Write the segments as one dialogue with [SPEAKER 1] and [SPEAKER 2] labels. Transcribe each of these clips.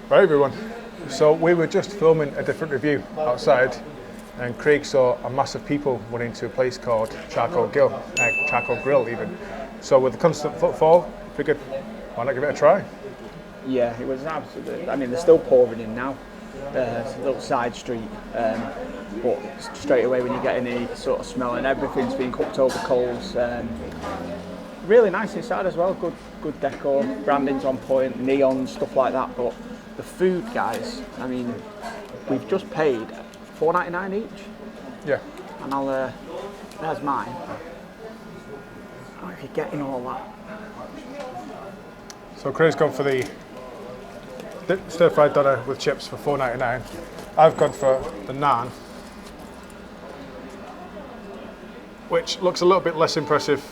[SPEAKER 1] Right, everyone. So we were just filming a different review outside, and Craig saw a mass of people running to a place called Charcoal Grill even. So with the constant footfall, figured, why not give it a try?
[SPEAKER 2] Yeah, it was absolutely. I mean, they're still pouring in now. It's a little side street, but straight away when you get in there, you can sort of smell and everything's being cooked over coals. Really nice inside as well. Good decor, branding's on point, neon stuff like that. But the food, guys. I mean, we've just paid $4.99 each.
[SPEAKER 1] Yeah.
[SPEAKER 2] And there's mine. Oh, if you're getting all that.
[SPEAKER 1] So Craig's gone for the stir-fried doner with chips for $4.99. I've gone for the naan, which looks a little bit less impressive,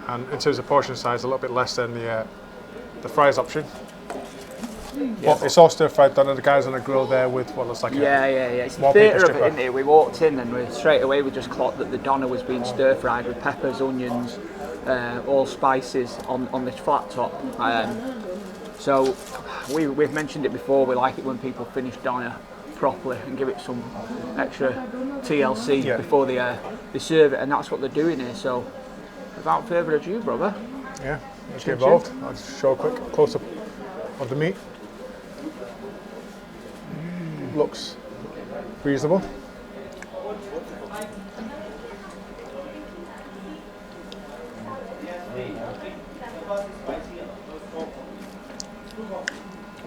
[SPEAKER 1] and in terms of portion size, a little bit less than the fries option. Yeah. But it's all stir-fried doner. The guy's on a grill there with what looks like
[SPEAKER 2] yeah. It's the theatre of it, isn't it? We walked in and straight away we just clocked that the doner was being stir-fried with peppers, onions, all spices on this flat top. So we've mentioned it before. We like it when people finish doner properly and give it some extra TLC before they serve it, and that's what they're doing here. So without further ado, brother.
[SPEAKER 1] Yeah, let's get involved. I'll just show a quick close-up of the meat. Looks reasonable.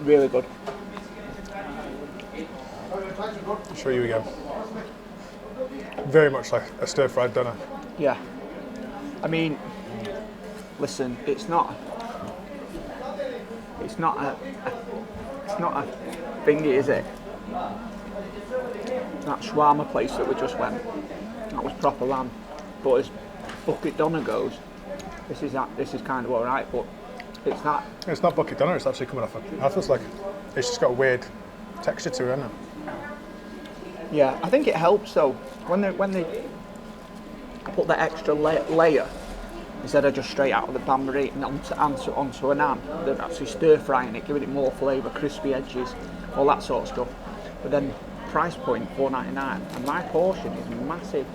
[SPEAKER 2] Really good.
[SPEAKER 1] I'll show you again. Very much like a stir-fried doner.
[SPEAKER 2] Yeah. I mean, listen, it's not a thingy, is it? That shawarma place that we just went, that was proper lamb. But as bucket doner goes, this is kind of alright, but it's that.
[SPEAKER 1] It's not bucket doner, it's actually coming off I feel like it's just got a weird texture to it, hasn't it?
[SPEAKER 2] Yeah, I think it helps though when they put that extra layer instead of just straight out of the bain-marie and onto a naan. They're actually stir frying it, giving it more flavour, crispy edges, all that sort of stuff. But then price point $4.99, and my portion is massive.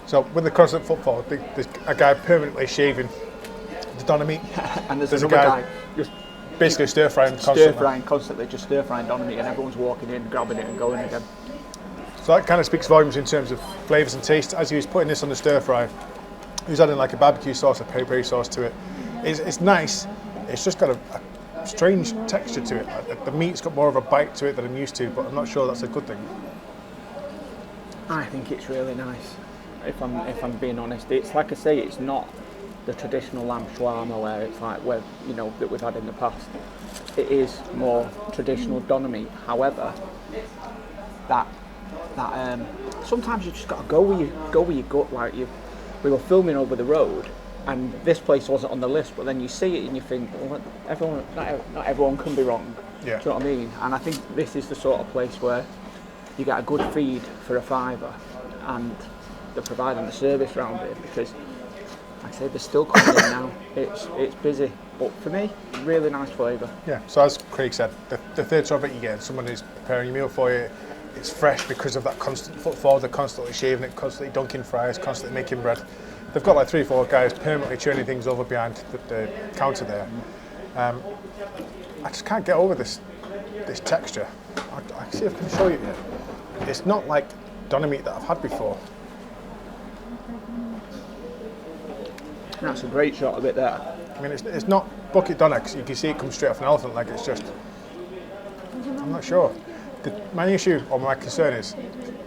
[SPEAKER 1] So with the constant footfall, there's a guy permanently shaving the doner meat,
[SPEAKER 2] and there's
[SPEAKER 1] a
[SPEAKER 2] another guy
[SPEAKER 1] just basically stir frying constantly,
[SPEAKER 2] just stir frying doner meat, and everyone's walking in, grabbing it, and going again.
[SPEAKER 1] So that kind of speaks volumes in terms of flavours and taste. As he was putting this on the stir fry, he was adding like a barbecue sauce, a peri-peri sauce to it. It's nice. It's just got a strange texture to it. Like the meat's got more of a bite to it than I'm used to, but I'm not sure that's a good thing.
[SPEAKER 2] I think it's really nice. If I'm being honest, it's like I say, it's not the traditional lamb shawarma where it's like that we've had in the past. It is more traditional doner meat. However, that sometimes you just got to go with your gut. Like we were filming over the road, and this place wasn't on the list, but then you see it and you think, well, not everyone can be wrong.
[SPEAKER 1] Yeah.
[SPEAKER 2] Do you know what I mean? And I think this is the sort of place where you get a good feed for a £5, and they're providing the service around here because, like I say, they're still coming in now. It's busy, but for me, really nice flavour.
[SPEAKER 1] Yeah. So as Craig said, the theatre of it, you get someone who's preparing your meal for you. It's fresh because of that constant footfall. They're constantly shaving it, constantly dunking fries, constantly making bread. They've got like 3-4 guys permanently churning things over behind the counter there. I just can't get over this texture. I see if I can show you. It's not like doner meat that I've had before.
[SPEAKER 2] That's a great shot of it there.
[SPEAKER 1] I mean, it's not bucket doner because you can see it come straight off an elephant leg. It's just, I'm not sure. My issue or my concern is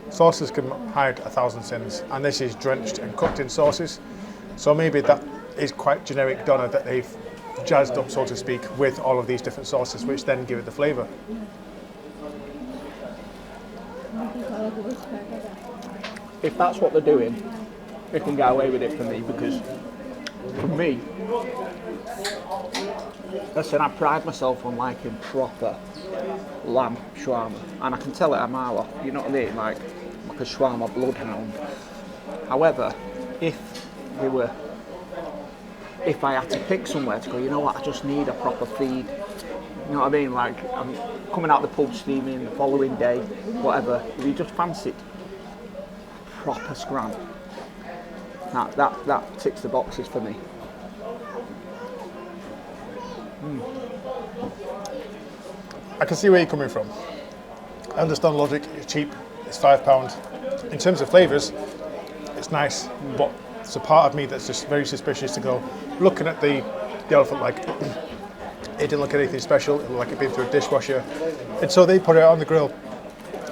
[SPEAKER 1] sauces can hide 1,000 sins, and this is drenched and cooked in sauces. So maybe that is quite generic doner that they've jazzed up, so to speak, with all of these different sauces, which then give it the flavour.
[SPEAKER 2] If that's what they're doing, they can get away with it for me, because for me, listen, I pride myself on liking proper lamb shawarma, and I can tell it a mile off, you know what I mean, like a shawarma bloodhound. However, if we were if I had to pick somewhere to go, you know what, I just need a proper feed. You know what I mean? Like, I'm coming out the pub steaming the following day, whatever. If you just fancied proper scram, that ticks the boxes for me.
[SPEAKER 1] I can see where you're coming from. I understand logic. It's cheap. It's £5. In terms of flavours, it's nice, but it's a part of me that's just very suspicious to go looking at the elephant like it didn't look anything special. It looked like it'd been through a dishwasher, and so they put it on the grill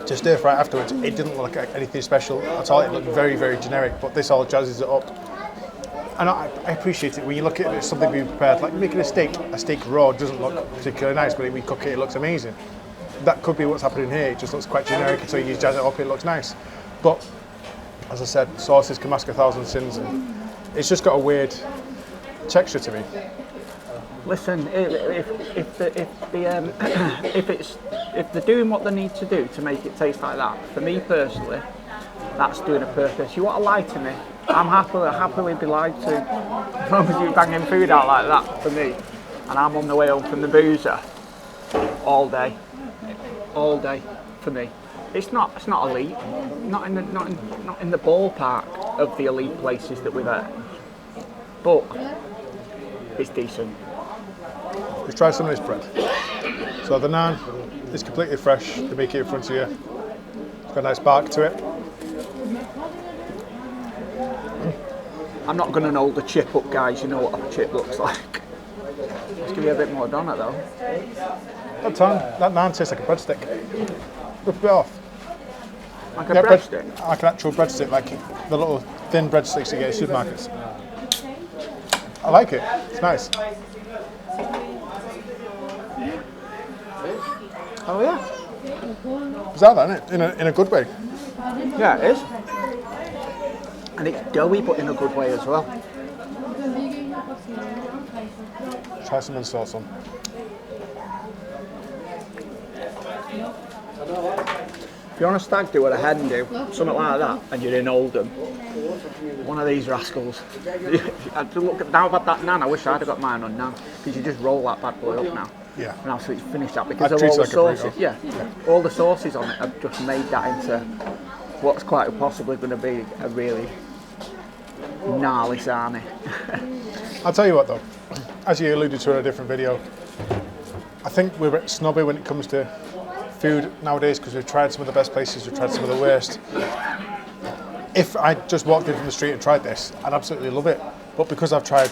[SPEAKER 1] to stir fry afterwards. It didn't look like anything special at all. It looked very, very generic, but this all jazzes it up. And I appreciate it when you look at it as something being prepared. Like making a steak raw doesn't look particularly nice, but when we cook it looks amazing. That could be what's happening here. It just looks quite generic until you jazz it up, it looks nice. But as I said, sauces can mask 1,000 sins, and it's just got a weird texture to me.
[SPEAKER 2] Listen, if they're doing what they need to do to make it taste like that, for me personally, that's doing a purpose. You want to lie to me? I'm happily be lied to. As long as you're banging food out like that for me, and I'm on the way home from the boozer all day for me. It's not elite, not in the ballpark of the elite places that we're at, but it's decent.
[SPEAKER 1] Let's try some of this bread. So the naan is completely fresh. They make it in front of you. It's got a nice bark to it.
[SPEAKER 2] I'm not going to hold the chip up, guys. You know what a chip looks like. Let's give you a bit more on it, though.
[SPEAKER 1] That naan tastes like a breadstick. Rip it off.
[SPEAKER 2] Like a breadstick?
[SPEAKER 1] Like an actual breadstick, like the little thin breadsticks you get in supermarkets. I like it. It's nice.
[SPEAKER 2] Oh yeah.
[SPEAKER 1] Bizarre, isn't it? In a good way.
[SPEAKER 2] Yeah, it is. And it's doughy, but in a good way as well.
[SPEAKER 1] Try some sauce on.
[SPEAKER 2] If you're on a stag do or a hen do, something like that, and you're in Oldham, one of these rascals. Look, now I've had that naan, I wish I'd have got mine on now, because you just roll that bad boy up now.
[SPEAKER 1] Yeah.
[SPEAKER 2] And absolutely finish that because of
[SPEAKER 1] treat
[SPEAKER 2] all
[SPEAKER 1] it
[SPEAKER 2] the
[SPEAKER 1] like a
[SPEAKER 2] sauces.
[SPEAKER 1] burrito.
[SPEAKER 2] Yeah, all the sauces on it have just made that into what's quite possibly going to be a really gnarly sarnie.
[SPEAKER 1] I'll tell you what though, as you alluded to in a different video, I think we're a bit snobby when it comes to food nowadays because we've tried some of the best places, we've tried some of the worst. If I just walked in from the street and tried this, I'd absolutely love it. But because I've tried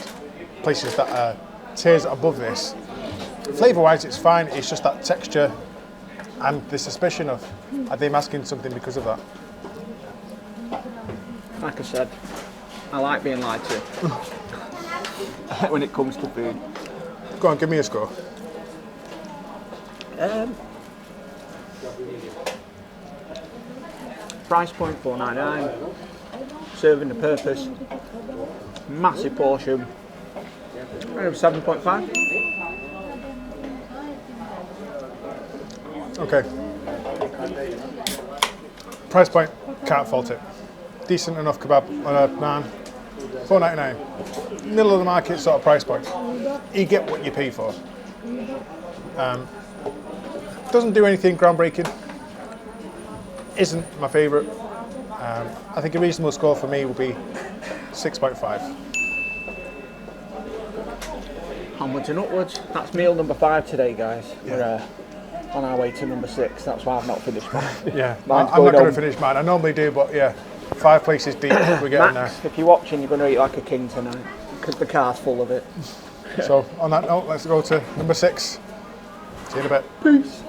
[SPEAKER 1] places that are tiers above this, flavour-wise it's fine, it's just that texture and the suspicion of, are they masking something because of that?
[SPEAKER 2] Like I said, I like being lied to when it comes to food.
[SPEAKER 1] Go on, give me a score.
[SPEAKER 2] Price point $4.99, serving the purpose, massive portion, 7.5.
[SPEAKER 1] Okay. Price point, can't fault it. Decent enough kebab on a naan, $4.99. Middle of the market sort of price point. You get what you pay for. Doesn't do anything groundbreaking. Isn't my favourite. I think a reasonable score for me would be 6.5.
[SPEAKER 2] Onwards and upwards. That's meal number 5 today, guys.
[SPEAKER 1] Yeah.
[SPEAKER 2] We're on our way to number 6. That's why I've not finished mine.
[SPEAKER 1] Yeah,
[SPEAKER 2] Mine's
[SPEAKER 1] I'm not going to
[SPEAKER 2] on.
[SPEAKER 1] finish mine. I normally do, but yeah, 5 places deep. We're getting
[SPEAKER 2] Max,
[SPEAKER 1] there.
[SPEAKER 2] if you're watching, you're going to eat like a king tonight because the car's full of it.
[SPEAKER 1] So on that note, let's go to number 6. See you in a bit.
[SPEAKER 2] Peace.